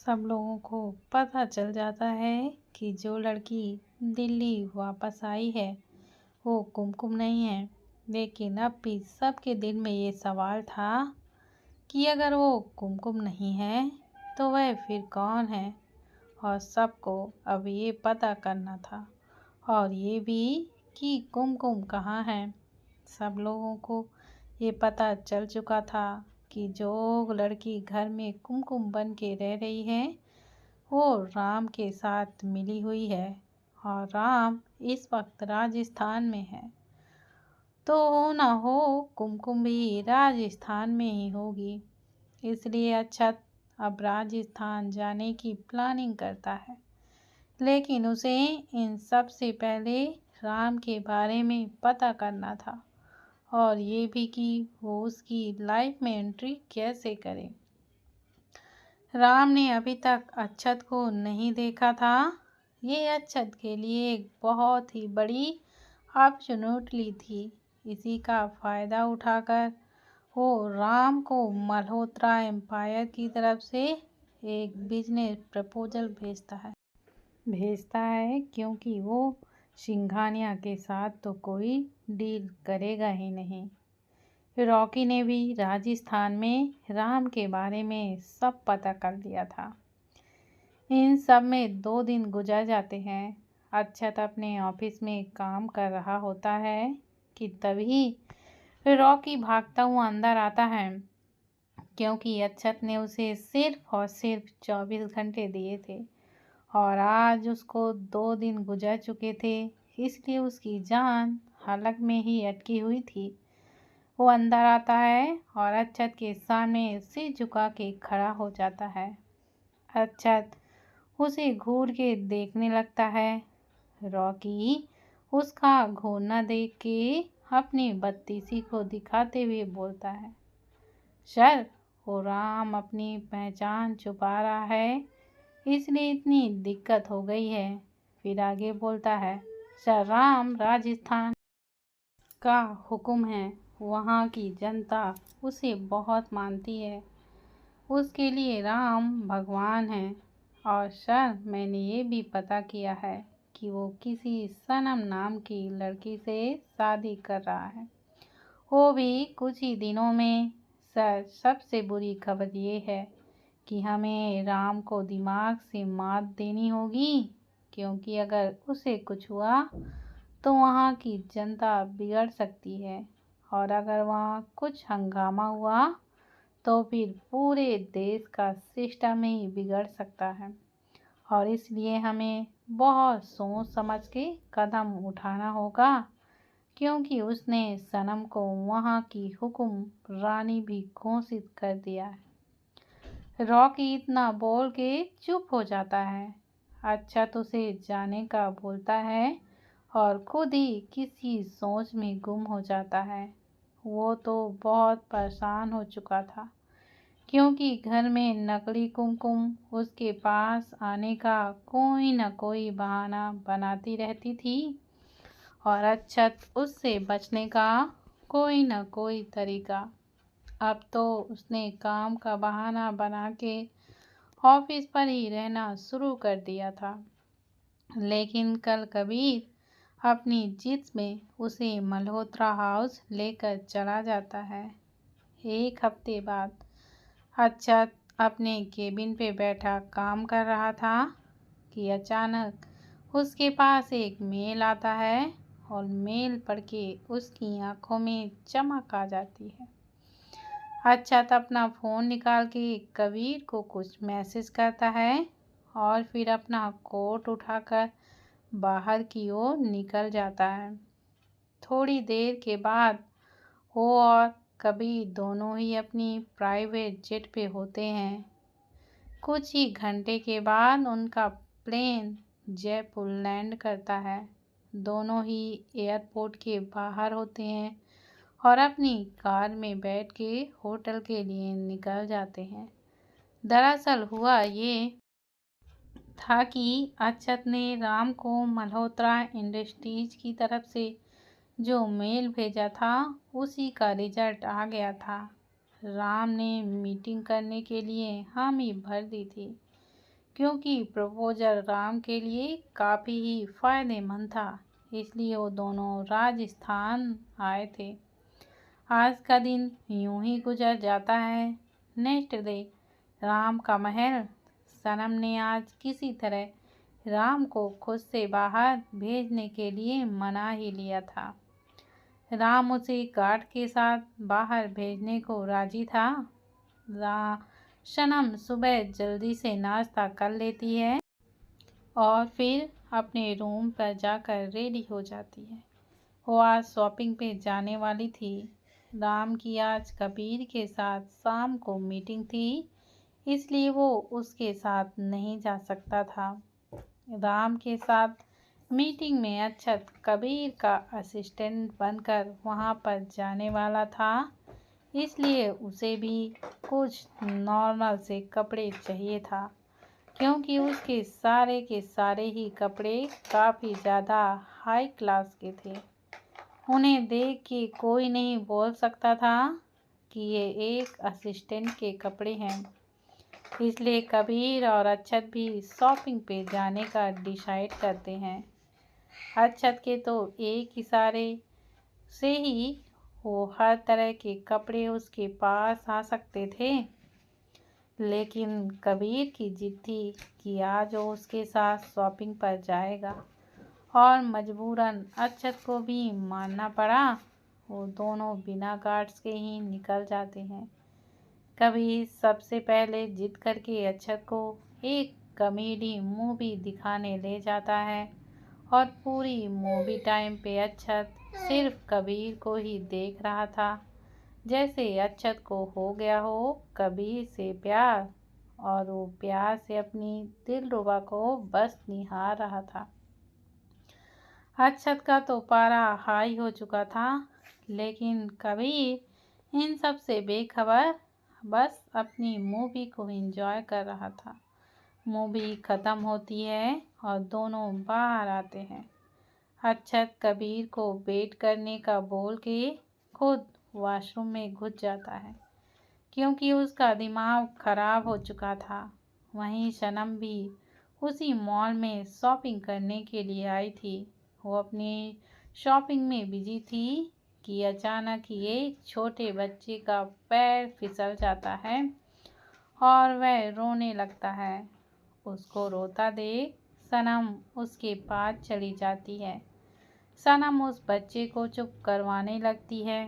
सब लोगों को पता चल जाता है कि जो लड़की दिल्ली वापस आई है वो कुमकुम नहीं है। लेकिन अब भी सबके दिल में ये सवाल था कि अगर वो कुमकुम नहीं है तो वह फिर कौन है। और सबको अब ये पता करना था और ये भी कि कुमकुम कहाँ है। सब लोगों को ये पता चल चुका था कि जो लड़की घर में कुमकुम बन के रह रही है वो राम के साथ मिली हुई है और राम इस वक्त राजस्थान में है। तो हो ना हो कुमकुम भी राजस्थान में ही होगी। इसलिए अक्षत अब राजस्थान जाने की प्लानिंग करता है। लेकिन उसे इन सब से पहले राम के बारे में पता करना था और ये भी कि वो उसकी लाइफ में एंट्री कैसे करे। राम ने अभी तक अक्षत को नहीं देखा था। ये अक्षत के लिए एक बहुत ही बड़ी अपॉर्चुनिटी थी। इसी का फ़ायदा उठाकर वो राम को मल्होत्रा एम्पायर की तरफ से एक बिजनेस प्रपोजल भेजता है क्योंकि वो सिंघानिया के साथ तो कोई डील करेगा ही नहीं। रॉकी ने भी राजस्थान में राम के बारे में सब पता कर लिया था। इन सब में 2 दिन गुजर जाते हैं। अक्षत अपने ऑफिस में काम कर रहा होता है कि तभी रॉकी भागता हुआ अंदर आता है क्योंकि अक्षत ने उसे सिर्फ और सिर्फ 24 घंटे दिए थे और आज उसको 2 दिन गुजर चुके थे। इसलिए उसकी जान हलक में ही अटकी हुई थी। वो अंदर आता है और अक्षत के सामने सिर झुका के खड़ा हो जाता है। अक्षत उसे घूर के देखने लगता है। रॉकी उसका घूरना देख के अपनी बत्तीसी को दिखाते हुए बोलता है, सर वो राम अपनी पहचान छुपा रहा है इसलिए इतनी दिक्कत हो गई है। फिर आगे बोलता है, सर राम राजस्थान का हुक्म है। वहाँ की जनता उसे बहुत मानती है। उसके लिए राम भगवान है। और सर मैंने ये भी पता किया है कि वो किसी सनम नाम की लड़की से शादी कर रहा है, वो भी कुछ ही दिनों में। सर सबसे बुरी खबर ये है कि हमें राम को दिमाग से मात देनी होगी क्योंकि अगर उसे कुछ हुआ तो वहाँ की जनता बिगड़ सकती है और अगर वहाँ कुछ हंगामा हुआ तो फिर पूरे देश का सिस्टम ही बिगड़ सकता है। और इसलिए हमें बहुत सोच समझ के कदम उठाना होगा क्योंकि उसने सनम को वहाँ की हुक्म रानी भी घोषित कर दिया है। रॉकी इतना बोल के चुप हो जाता है। अच्छा तो उसे जाने का बोलता है और खुद ही किसी सोच में गुम हो जाता है। वो तो बहुत परेशान हो चुका था क्योंकि घर में नकली कुमकुम उसके पास आने का कोई न कोई बहाना बनाती रहती थी और अक्षत उससे बचने का कोई न कोई तरीका। अब तो उसने काम का बहाना बना के ऑफिस पर ही रहना शुरू कर दिया था। लेकिन कल कबीर अपनी जिद में उसे मल्होत्रा हाउस लेकर चला जाता है। 1 हफ्ते बाद अक्षत अपने केबिन पे बैठा काम कर रहा था कि अचानक उसके पास एक मेल आता है और मेल पढ़ के उसकी आंखों में चमक आ जाती है। अक्षत अपना फ़ोन निकाल के कबीर को कुछ मैसेज करता है और फिर अपना कोट उठाकर बाहर की ओर निकल जाता है। थोड़ी देर के बाद वो और कबीर दोनों ही अपनी प्राइवेट जेट पे होते हैं। कुछ ही घंटे के बाद उनका प्लेन जयपुर लैंड करता है। दोनों ही एयरपोर्ट के बाहर होते हैं और अपनी कार में बैठ के होटल के लिए निकल जाते हैं। दरअसल हुआ ये था कि अक्षत ने राम को मल्होत्रा इंडस्ट्रीज की तरफ से जो मेल भेजा था उसी का रिजल्ट आ गया था। राम ने मीटिंग करने के लिए हामी भर दी थी क्योंकि प्रपोजल राम के लिए काफ़ी ही फायदेमंद था, इसलिए वो दोनों राजस्थान आए थे। आज का दिन यूं ही गुजर जाता है। नेक्स्ट डे, राम का महल। सनम ने आज किसी तरह राम को खुद से बाहर भेजने के लिए मना ही लिया था। राम उसे गार्ड के साथ बाहर भेजने को राजी था। सनम सुबह जल्दी से नाश्ता कर लेती है और फिर अपने रूम पर जाकर रेडी हो जाती है। वो आज शॉपिंग पे जाने वाली थी। राम की आज कबीर के साथ शाम को मीटिंग थी, इसलिए वो उसके साथ नहीं जा सकता था। राम के साथ मीटिंग में अक्षत कबीर का असिस्टेंट बनकर वहाँ पर जाने वाला था, इसलिए उसे भी कुछ नॉर्मल से कपड़े चाहिए था, क्योंकि उसके सारे के सारे ही कपड़े काफ़ी ज़्यादा हाई क्लास के थे। उन्हें देख के कोई नहीं बोल सकता था कि ये एक असिस्टेंट के कपड़े हैं, इसलिए कबीर और अक्षत भी शॉपिंग पे जाने का डिसाइड करते हैं। अक्षत के तो एक इशारे से ही वो हर तरह के कपड़े उसके पास आ सकते थे, लेकिन कबीर की जिद थी कि आज वो उसके साथ शॉपिंग पर जाएगा और मजबूरन अक्षत को भी मानना पड़ा। वो दोनों बिना गार्ड्स के ही निकल जाते हैं। कबीर सबसे पहले जिद करके अक्षत को एक कॉमेडी मूवी दिखाने ले जाता है और पूरी मूवी टाइम पे अक्षत सिर्फ कबीर को ही देख रहा था, जैसे अक्षत को हो गया हो कबीर से प्यार और वो प्यार से अपनी दिलरुबा को बस निहार रहा था। अक्षत का तो पारा हाई हो चुका था, लेकिन कबीर इन सब से बेखबर बस अपनी मूवी को एंजॉय कर रहा था। मूवी ख़त्म होती है और दोनों बाहर आते हैं। अक्षत कबीर को वेट करने का बोल के खुद वॉशरूम में घुस जाता है, क्योंकि उसका दिमाग खराब हो चुका था। वहीं सनम भी उसी मॉल में शॉपिंग करने के लिए आई थी। वो अपनी शॉपिंग में बिजी थी कि अचानक ही एक छोटे बच्चे का पैर फिसल जाता है और वह रोने लगता है। उसको रोता देख सनम उसके पास चली जाती है। सनम उस बच्चे को चुप करवाने लगती है।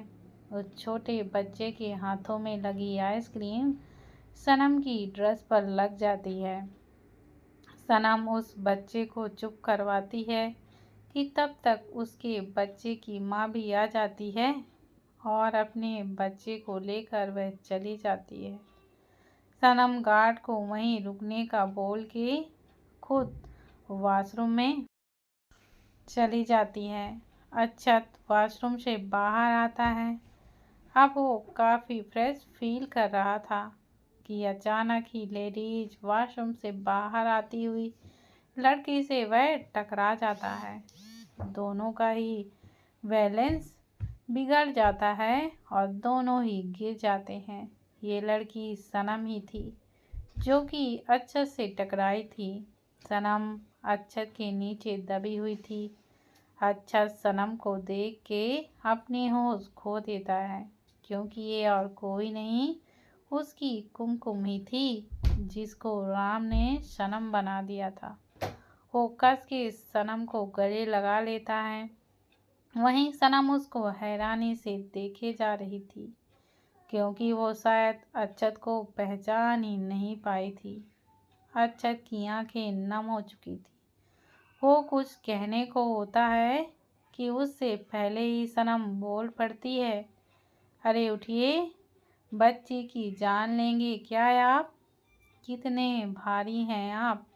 उस छोटे बच्चे के हाथों में लगी आइसक्रीम सनम की ड्रेस पर लग जाती है। सनम उस बच्चे को चुप करवाती है कि तब तक उसके बच्चे की माँ भी आ जाती है और अपने बच्चे को लेकर वह चली जाती है। सनम गार्ड को वहीं रुकने का बोल के खुद वॉशरूम में चली जाती है। अक्षत वॉशरूम से बाहर आता है। अब वो काफ़ी फ्रेश फील कर रहा था कि अचानक ही लेडीज वॉशरूम से बाहर आती हुई लड़की से वह टकरा जाता है। दोनों का ही बैलेंस बिगड़ जाता है और दोनों ही गिर जाते हैं। ये लड़की सनम ही थी जो कि अक्षत से टकराई थी। सनम अक्षत के नीचे दबी हुई थी। अक्षत सनम को देख के अपनी होश खो देता है, क्योंकि ये और कोई नहीं उसकी कुमकुम ही थी, जिसको राम ने सनम बना दिया था। वो कस के सनम को गले लगा लेता है। वहीं सनम उसको हैरानी से देखे जा रही थी, क्योंकि वो शायद अक्षत को पहचान ही नहीं पाई थी। अक्षत की आंखें नम हो चुकी थी। वो कुछ कहने को होता है कि उससे पहले ही सनम बोल पड़ती है, अरे उठिए, बच्ची की जान लेंगे क्या आप? कितने भारी हैं आप,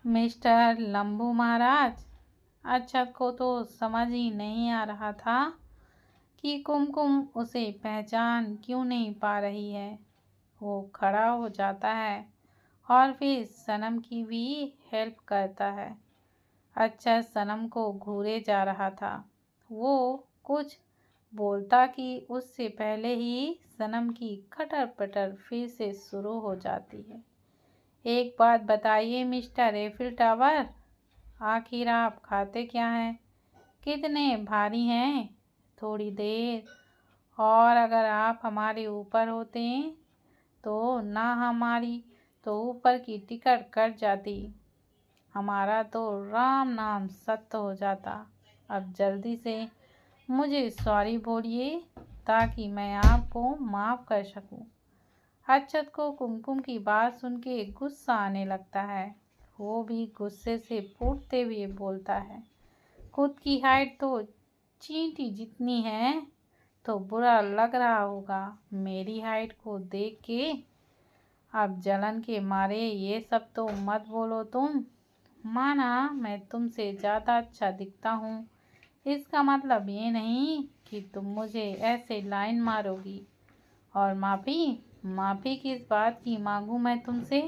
मिस्टर लंबू महाराज। अक्षत को तो समझ ही नहीं आ रहा था कि कुमकुम उसे पहचान क्यों नहीं पा रही है। वो खड़ा हो जाता है और फिर सनम की भी हेल्प करता है। अक्षत सनम को घूरे जा रहा था। वो कुछ बोलता कि उससे पहले ही सनम की खटर पटर फिर से शुरू हो जाती है। एक बात बताइए मिस्टर एफिल टावर, आखिर आप खाते क्या हैं? कितने भारी हैं? थोड़ी देर और अगर आप हमारे ऊपर होते तो ना हमारी तो ऊपर की टिकट कट जाती, हमारा तो राम नाम सत्य हो जाता। अब जल्दी से मुझे सॉरी बोलिए ताकि मैं आपको माफ़ कर सकूं। अक्षत को कुमकुम की बात सुन के गुस्सा आने लगता है। वो भी गुस्से से फूटते हुए बोलता है, खुद की हाइट तो चींटी जितनी है तो बुरा लग रहा होगा मेरी हाइट को देख के। अब जलन के मारे ये सब तो मत बोलो तुम। माना मैं तुमसे ज़्यादा अच्छा दिखता हूँ, इसका मतलब ये नहीं कि तुम मुझे ऐसे लाइन मारोगी। और माफ़ी किस बात की मांगूँ मैं तुमसे?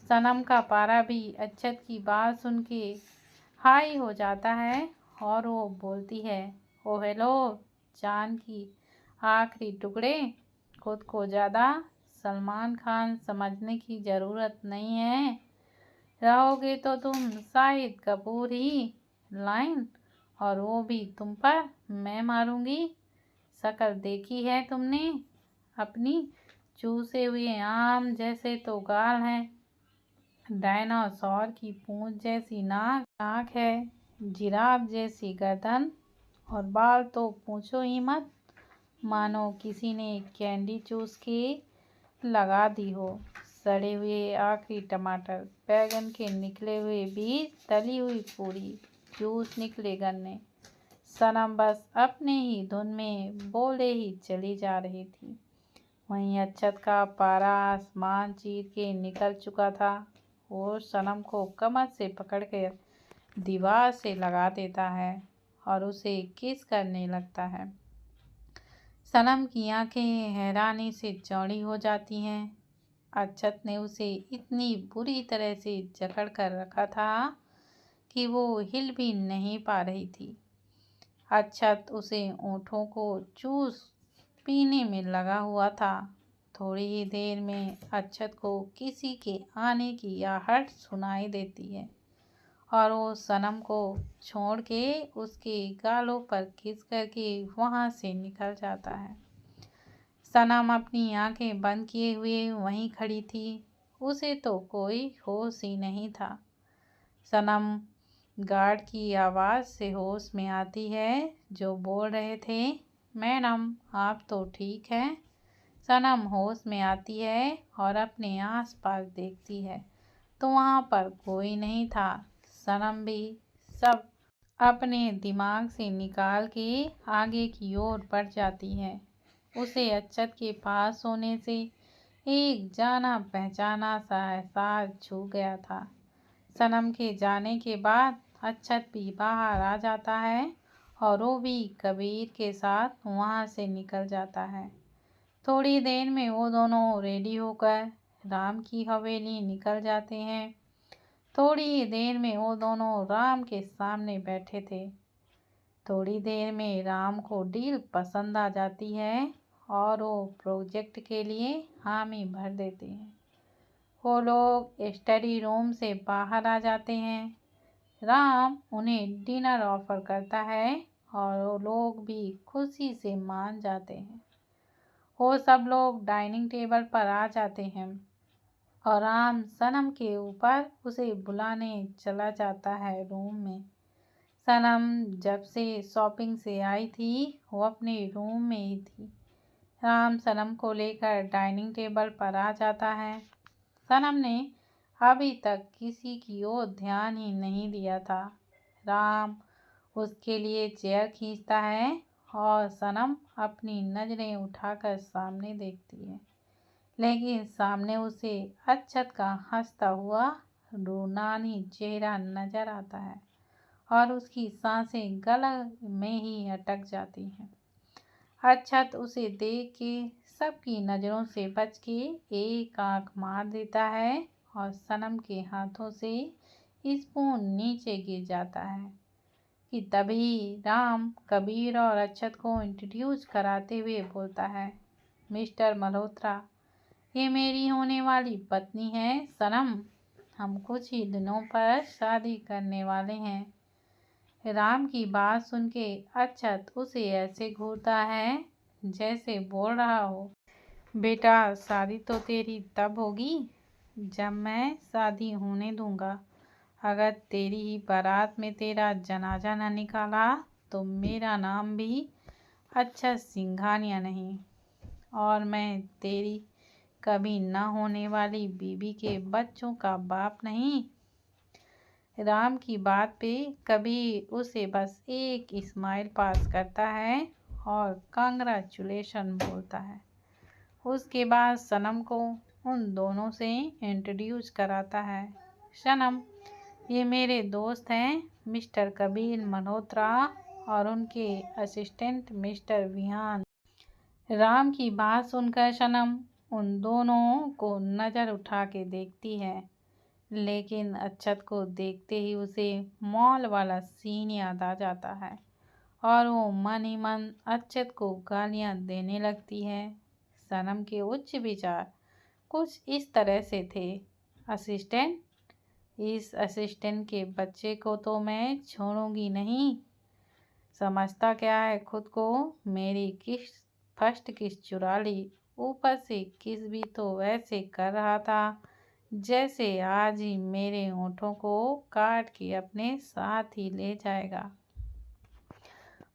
सनम का पारा भी अक्षत की बात सुन के हाई हो जाता है और वो बोलती है, ओ हेलो जान की आखिरी टुकड़े, खुद को ज़्यादा सलमान खान समझने की ज़रूरत नहीं है। रहोगे तो तुम शाहिद कपूर ही लाइन, और वो भी तुम पर मैं मारूंगी। शक्ल देखी है तुमने अपनी? चूसे हुए आम जैसे तो गाल हैं, डायनासोर की पूंछ जैसी नाक है, जिराफ जैसी गर्दन, और बाल तो पूछो ही मत, मानो किसी ने कैंडी चूस के लगा दी हो। सड़े हुए आखिरी टमाटर, बैगन के निकले हुए बीज, तली हुई पूरी, जूस निकले गन्ने। सनम बस अपने ही धुन में बोले ही चली जा रही थी। वहीं अक्षत का पारा आसमान चीर के निकल चुका था और सनम को कमर से पकड़कर दीवार से लगा देता है और उसे किस करने लगता है। सनम की आंखें हैरानी से चौड़ी हो जाती हैं। अक्षत ने उसे इतनी बुरी तरह से जकड़ कर रखा था कि वो हिल भी नहीं पा रही थी। अक्षत उसे ओंठों को चूस पीने में लगा हुआ था। थोड़ी ही देर में अक्षत को किसी के आने की आहट सुनाई देती है और वो सनम को छोड़ के उसके गालों पर किस करके वहाँ से निकल जाता है। सनम अपनी आंखें बंद किए हुए वहीं खड़ी थी। उसे तो कोई होश ही नहीं था। सनम गार्ड की आवाज़ से होश में आती है जो बोल रहे थे, मैडम आप तो ठीक हैं? सनम होश में आती है और अपने आसपास देखती है तो वहाँ पर कोई नहीं था। सनम भी सब अपने दिमाग से निकाल के आगे की ओर बढ़ जाती है। उसे अक्षत के पास होने से एक जाना पहचाना सा एहसास छू गया था। सनम के जाने के बाद अक्षत भी बाहर आ जाता है और वो भी कबीर के साथ वहाँ से निकल जाता है। थोड़ी देर में वो दोनों रेडी होकर राम की हवेली निकल जाते हैं। थोड़ी ही देर में वो दोनों राम के सामने बैठे थे। थोड़ी देर में राम को डील पसंद आ जाती है और वो प्रोजेक्ट के लिए हामी भर देते हैं। वो लोग स्टडी रूम से बाहर आ जाते हैं। राम उन्हें डिनर ऑफर करता है और वो लोग भी खुशी से मान जाते हैं। वो सब लोग डाइनिंग टेबल पर आ जाते हैं और राम सनम के ऊपर उसे बुलाने चला जाता है रूम में। सनम जब से शॉपिंग से आई थी वो अपने रूम में ही थी। राम सनम को लेकर डाइनिंग टेबल पर आ जाता है। सनम ने अभी तक किसी की ओर ध्यान ही नहीं दिया था। राम उसके लिए चेयर खींचता है और सनम अपनी नज़रें उठाकर सामने देखती है, लेकिन सामने उसे अक्षत का हंसता हुआ रूनानी चेहरा नजर आता है और उसकी सांसें गले में ही अटक जाती हैं। अक्षत उसे देख के सबकी नज़रों से बच के एक आंख मार देता है और सनम के हाथों से स्पून नीचे गिर जाता है कि तभी राम कबीर और अक्षत को इंट्रोड्यूस कराते हुए बोलता है, मिस्टर मल्होत्रा, ये मेरी होने वाली पत्नी है सनम। हम कुछ ही दिनों पर शादी करने वाले हैं। राम की बात सुन के अक्षत उसे ऐसे घूरता है जैसे बोल रहा हो, बेटा शादी तो तेरी तब होगी जब मैं शादी होने दूंगा। अगर तेरी ही बारात में तेरा जनाजा न निकाला तो मेरा नाम भी अक्षत सिंघानिया नहीं, और मैं तेरी कभी न होने वाली बीबी के बच्चों का बाप नहीं। राम की बात पे कभी उसे बस एक स्माइल पास करता है और कांग्रेचुलेशन बोलता है। उसके बाद सनम को उन दोनों से इंट्रोड्यूस कराता है। सनम, ये मेरे दोस्त हैं मिस्टर कबीर मल्होत्रा और उनके असिस्टेंट मिस्टर विहान। राम की बात सुनकर सनम उन दोनों को नज़र उठा के देखती है, लेकिन अक्षत को देखते ही उसे मॉल वाला सीन याद आ जाता है और वो मन ही मन अक्षत को गालियाँ देने लगती है। सनम के उच्च विचार कुछ इस तरह से थे, असिस्टेंट, इस असिस्टेंट के बच्चे को तो मैं छोड़ूंगी नहीं। समझता क्या है खुद को, मेरी किस फर्स्ट किस चुरा ली, ऊपर से किस भी तो वैसे कर रहा था जैसे आज ही मेरे होठों को काट के अपने साथ ही ले जाएगा।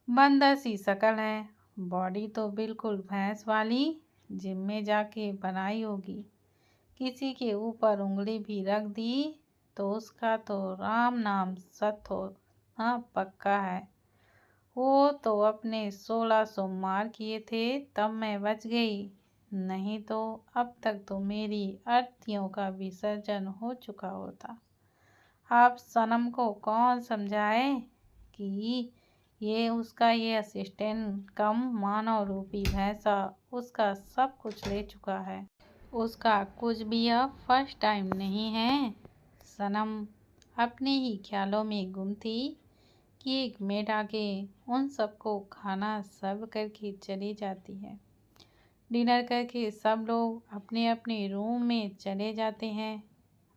बंदर सी शक्ल है, बॉडी तो बिल्कुल भैंस वाली, जिम में जाके बनाई होगी। किसी के ऊपर उंगली भी रख दी तो उसका तो राम नाम सत हो हाँ पक्का है। वो तो अपने 16 सोमवार किए थे तब मैं बच गई, नहीं तो अब तक तो मेरी अर्थियों का विसर्जन हो चुका होता। आप सनम को कौन समझाए कि ये असिस्टेंट कम मानव रूपी भैंसा उसका सब कुछ ले चुका है, उसका कुछ भी अब फर्स्ट टाइम नहीं है। सनम अपने ही ख्यालों में गुम थी कि एक मेड आके उन सबको खाना सर्व करके चली जाती है। डिनर करके सब लोग अपने अपने रूम में चले जाते हैं।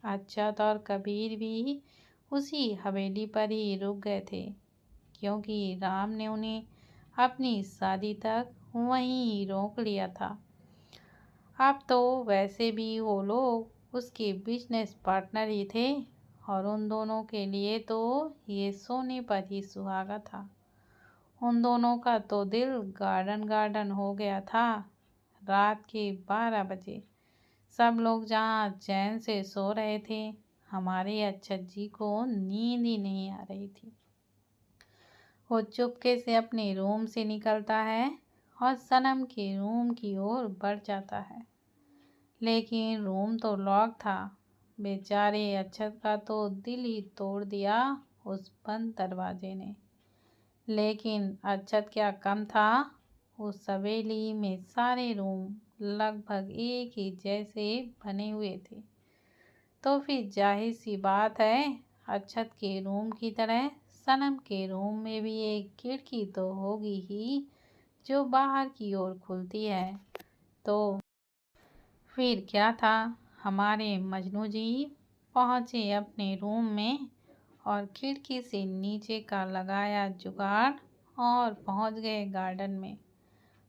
अक्षत और कबीर भी उसी हवेली पर ही रुक गए थे, क्योंकि राम ने उन्हें अपनी शादी तक वहीं ही रोक लिया था। अब तो वैसे भी वो लोग उसके बिजनेस पार्टनर ही थे और उन दोनों के लिए तो ये सोने पर ही सुहागा था। उन दोनों का तो दिल गार्डन गार्डन हो गया था। रात के 12 बजे सब लोग जहाँ चैन से सो रहे थे, हमारे अक्षत जी को नींद ही नहीं आ रही थी। वो चुपके से अपने रूम से निकलता है और सनम के रूम की ओर बढ़ जाता है, लेकिन रूम तो लॉक था। बेचारे अक्षत का तो दिल ही तोड़ दिया उस बंद दरवाजे ने। लेकिन अक्षत क्या कम था, उस हवेली में सारे रूम लगभग एक ही जैसे बने हुए थे, तो फिर जाहिर सी बात है अक्षत के रूम की तरह सनम के रूम में भी एक खिड़की तो होगी ही जो बाहर की ओर खुलती है। तो फिर क्या था, हमारे मजनू जी पहुँचे अपने रूम में और खिड़की से नीचे का लगाया जुगाड़ और पहुँच गए गार्डन में।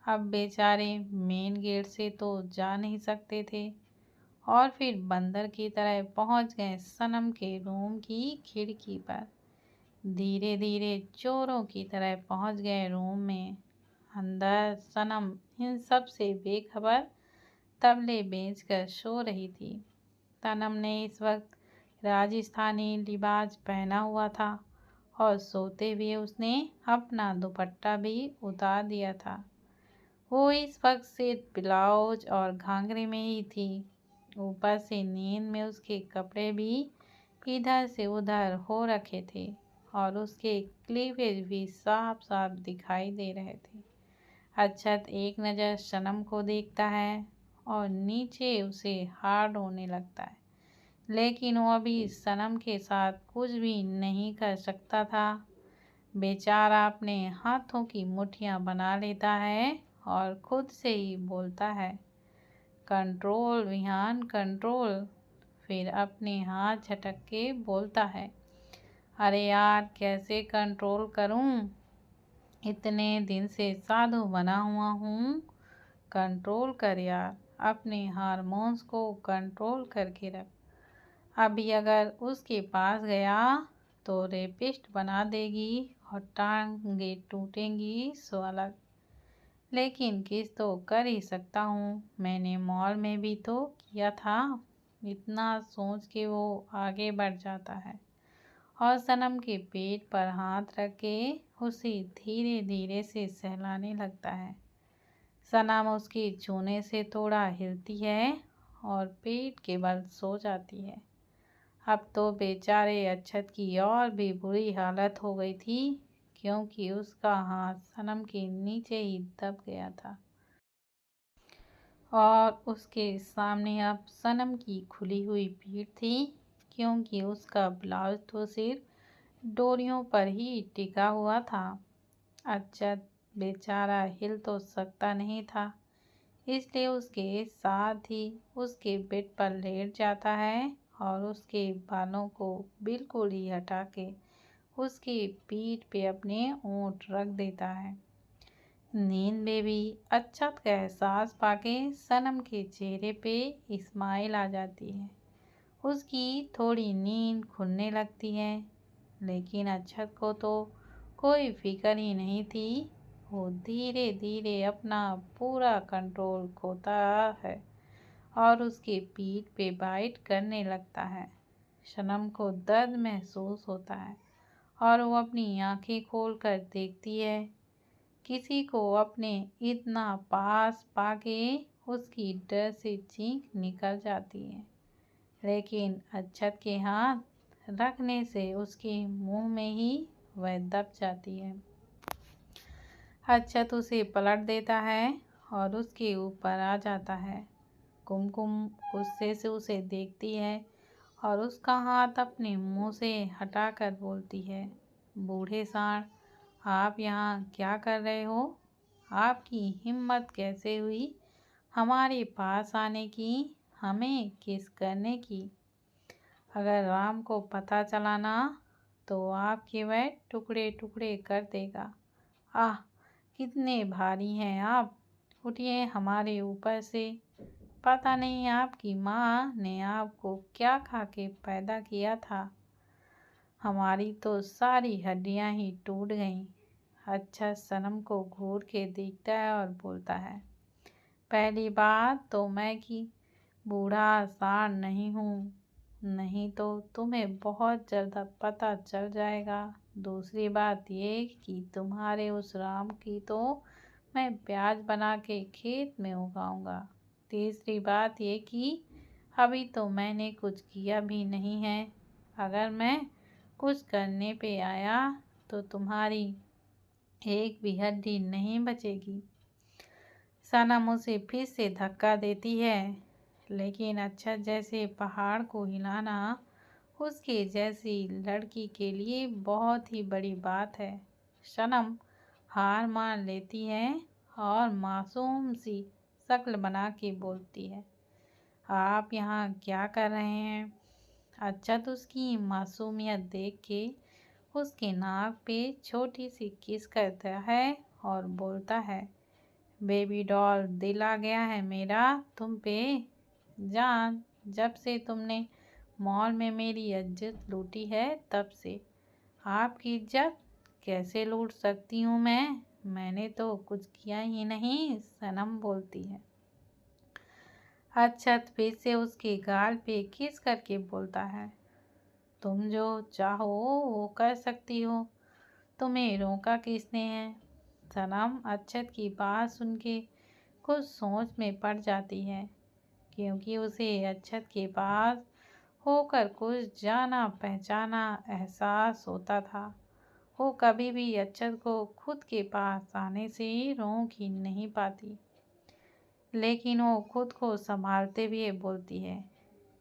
अब बेचारे मेन गेट से तो जा नहीं सकते थे और फिर बंदर की तरह पहुँच गए सनम के रूम की खिड़की पर। धीरे धीरे चोरों की तरह पहुँच गए रूम में। अंदर सनम इन सब से बेखबर तबले बेचकर सो रही थी। सनम ने इस वक्त राजस्थानी लिबास पहना हुआ था और सोते हुए उसने अपना दुपट्टा भी उतार दिया था। वो इस वक्त सिर्फ ब्लाउज और घाघरे में ही थी। ऊपर से नींद में उसके कपड़े भी इधर से उधर हो रखे थे और उसके क्लीवेज भी साफ साफ दिखाई दे रहे थे। अक्षत एक नज़र सनम को देखता है और नीचे उसे हार्ड होने लगता है, लेकिन वो अभी सनम के साथ कुछ भी नहीं कर सकता था। बेचारा अपने हाथों की मुट्ठियाँ बना लेता है और खुद से ही बोलता है, कंट्रोल विहान कंट्रोल। फिर अपने हाथ झटक के बोलता है, अरे यार कैसे कंट्रोल करूं, इतने दिन से साधु बना हुआ हूँ। कंट्रोल कर यार, अपने हार्मोन्स को कंट्रोल करके रख। अभी अगर उसके पास गया तो रेपिस्ट बना देगी और टांगे टूटेंगी सो अलग। लेकिन किस तो कर ही सकता हूँ, मैंने मॉल में भी तो किया था। इतना सोच के वो आगे बढ़ जाता है और सनम के पेट पर हाथ रख के उसे धीरे धीरे से सहलाने लगता है। सनम उसके छूने से थोड़ा हिलती है और पेट के बल सो जाती है। अब तो बेचारे अक्षत की और भी बुरी हालत हो गई थी, क्योंकि उसका हाथ सनम के नीचे ही दब गया था और उसके सामने अब सनम की खुली हुई पीठ थी, क्योंकि उसका ब्लाउज तो सिर्फ डोरियों पर ही टिका हुआ था। अक्षत बेचारा हिल तो सकता नहीं था, इसलिए उसके साथ ही उसके बेड पर लेट जाता है और उसके बालों को बिल्कुल ही हटा के उसकी पीठ पे अपने ओंठ रख देता है। नींद में भी अक्षत का एहसास पाके सनम के चेहरे पे स्माइल आ जाती है। उसकी थोड़ी नींद खुलने लगती है, लेकिन अक्षत को तो कोई फिक्र ही नहीं थी। वो धीरे धीरे अपना पूरा कंट्रोल खोता है और उसके पीठ पे बाइट करने लगता है। सनम को दर्द महसूस होता है और वो अपनी आंखें खोलकर देखती है। किसी को अपने इतना पास पाके उसकी डर से चीख निकल जाती है, लेकिन अक्षत के हाथ रखने से उसके मुंह में ही वह दब जाती है। अक्षत उसे पलट देता है और उसके ऊपर आ जाता है। कुमकुम गुस्से से उसे देखती है और उसका हाथ अपने मुंह से हटाकर बोलती है, बूढ़े सांड, आप यहाँ क्या कर रहे हो? आपकी हिम्मत कैसे हुई हमारे पास आने की, हमें किस करने की? अगर राम को पता चला ना तो आपके वह टुकड़े टुकड़े कर देगा। आह, कितने भारी हैं आप, उठिए हमारे ऊपर से। पता नहीं आपकी माँ ने आपको क्या खा के पैदा किया था, हमारी तो सारी हड्डियाँ ही टूट गईं। अच्छा सनम को घूर के देखता है और बोलता है, पहली बात तो मैं कि बूढ़ा सांड नहीं हूँ, नहीं तो तुम्हें बहुत जल्द पता चल जाएगा। दूसरी बात ये कि तुम्हारे उस राम की तो मैं प्याज बना के खेत में उगाऊंगा। तीसरी बात ये कि अभी तो मैंने कुछ किया भी नहीं है, अगर मैं कुछ करने पे आया तो तुम्हारी एक भी हड्डी नहीं बचेगी। सनम उसे फिर से धक्का देती है, लेकिन अच्छा जैसे पहाड़ को हिलाना उसके जैसी लड़की के लिए बहुत ही बड़ी बात है। सनम हार मान लेती है और मासूम सी शक्ल बना के बोलती है, आप यहाँ क्या कर रहे हैं? अक्षत उसकी मासूमियत देख के उसके नाक पे छोटी सी किस करता है और बोलता है, बेबी डॉल दिल आ गया है मेरा तुम पे। जान, जब से तुमने मॉल में मेरी इज्जत लूटी है तब से। आपकी इज्जत कैसे लूट सकती हूँ मैंने तो कुछ किया ही नहीं, सनम बोलती है। अक्षत फिर से उसके गाल पे किस करके बोलता है, तुम जो चाहो वो कर सकती हो, तुम्हें रोका किसने है? सनम अक्षत की बात सुन के कुछ सोच में पड़ जाती है, क्योंकि उसे अक्षत के पास होकर कुछ जाना पहचाना एहसास होता था। वो कभी भी अक्षत को खुद के पास आने से रोक ही नहीं पाती, लेकिन वो खुद को संभालते हुए बोलती है,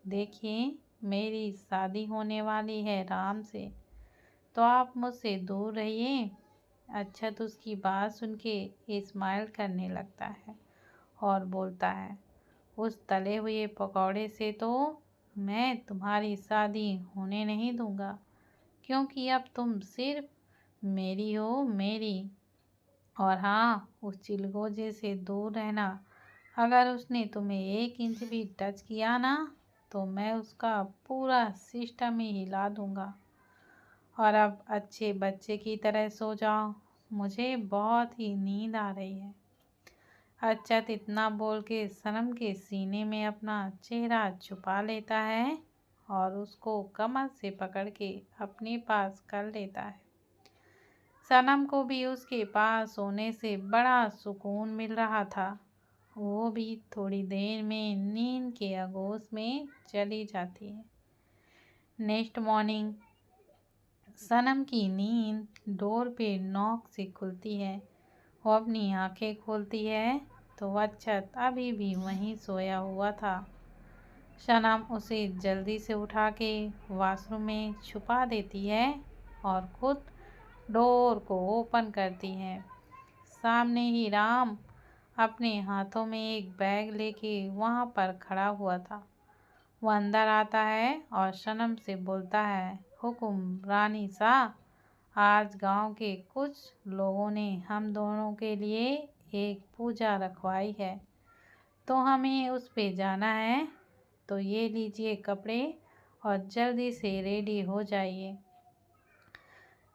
देखिए मेरी शादी होने वाली है राम से, तो आप मुझसे दूर रहिए। अक्षत उसकी बात सुन के स्माइल करने लगता है और बोलता है, उस तले हुए पकौड़े से तो मैं तुम्हारी शादी होने नहीं दूंगा, क्योंकि अब तुम सिर्फ मेरी हो, मेरी। और हाँ, उस चिलगोजे से दूर रहना। अगर उसने तुम्हें 1 इंच भी टच किया ना, तो मैं उसका पूरा सिस्टम ही हिला दूंगा। और अब अच्छे बच्चे की तरह सो जाओ, मुझे बहुत ही नींद आ रही है। अच्युत इतना बोल के सनम के सीने में अपना चेहरा छुपा लेता है और उसको कमर से पकड़ के अपने पास कर लेता है। सनम को भी उसके पास सोने से बड़ा सुकून मिल रहा था। वो भी थोड़ी देर में नींद के आगोश में चली जाती है। नेक्स्ट मॉर्निंग सनम की नींद डोर पे नॉक से खुलती है। वो अपनी आंखें खोलती है तो अच्युत अभी भी वहीं सोया हुआ था। सनम उसे जल्दी से उठा के वॉशरूम में छुपा देती है और खुद डोर को ओपन करती है। सामने ही राम अपने हाथों में एक बैग लेके वहाँ पर खड़ा हुआ था। वो अंदर आता है और सनम से बोलता है, हुकुम रानी सा, आज गांव के कुछ लोगों ने हम दोनों के लिए एक पूजा रखवाई है, तो हमें उस पे जाना है। तो ये लीजिए कपड़े और जल्दी से रेडी हो जाइए।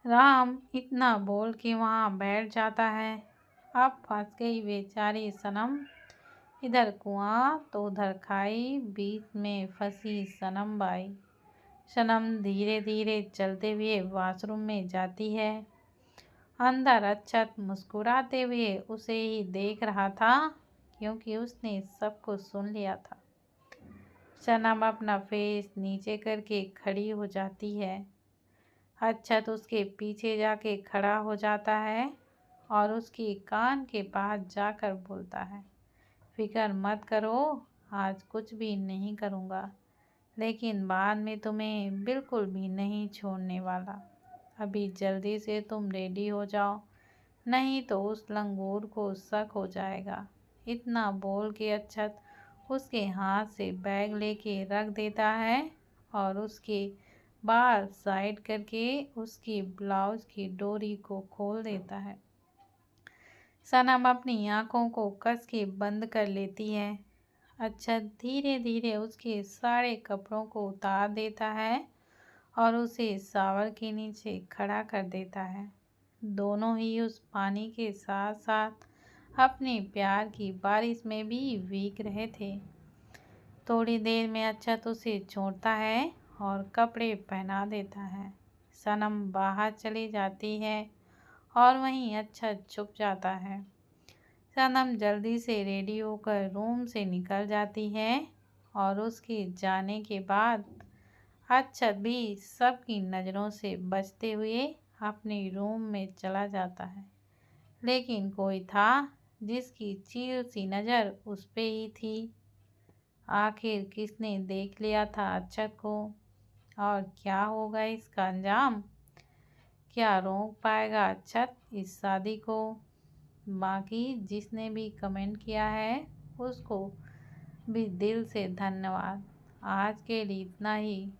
राम इतना बोल के वहाँ बैठ जाता है। अब फंस गई बेचारी सनम, इधर कुआं तो उधर खाई, बीच में फंसी सनम बाई। सनम धीरे धीरे चलते हुए वॉशरूम में जाती है। अंदर अच्युत मुस्कुराते हुए उसे ही देख रहा था, क्योंकि उसने सब कुछ सुन लिया था। सनम अपना फेस नीचे करके खड़ी हो जाती है। अच्युत उसके पीछे जाके खड़ा हो जाता है और उसकी कान के पास जाकर बोलता है, फिक्र मत करो, आज कुछ भी नहीं करूँगा, लेकिन बाद में तुम्हें बिल्कुल भी नहीं छोड़ने वाला। अभी जल्दी से तुम रेडी हो जाओ, नहीं तो उस लंगूर को शक हो जाएगा। इतना बोल के अच्युत उसके हाथ से बैग लेके रख देता है और उसके बाल साइड करके उसकी ब्लाउज की डोरी को खोल देता है। सनम अपनी आंखों को कस के बंद कर लेती है। अच्युत धीरे धीरे उसके सारे कपड़ों को उतार देता है और उसे शावर के नीचे खड़ा कर देता है। दोनों ही उस पानी के साथ साथ अपने प्यार की बारिश में भी भीग रहे थे। थोड़ी देर में अच्युत उसे छोड़ता है और कपड़े पहना देता है। सनम बाहर चली जाती है और वहीं अच्युत छुप जाता है। सनम जल्दी से रेडी होकर रूम से निकल जाती है और उसके जाने के बाद अच्युत भी सबकी नज़रों से बचते हुए अपने रूम में चला जाता है। लेकिन कोई था जिसकी चीर सी नज़र उस पे ही थी। आखिर किसने देख लिया था अच्युत को, और क्या होगा इसका अंजाम? क्या रोक पाएगा अच्युत इस शादी को? बाकी जिसने भी कमेंट किया है उसको भी दिल से धन्यवाद। आज के लिए इतना ही।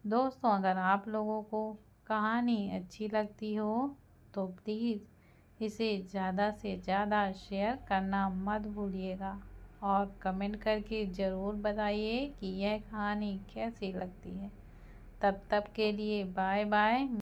दोस्तों, अगर आप लोगों को कहानी अच्छी लगती हो तो प्लीज़ इसे ज़्यादा से ज़्यादा शेयर करना मत भूलिएगा और कमेंट करके ज़रूर बताइए कि यह कहानी कैसी लगती है। तब तक के लिए बाय बाय।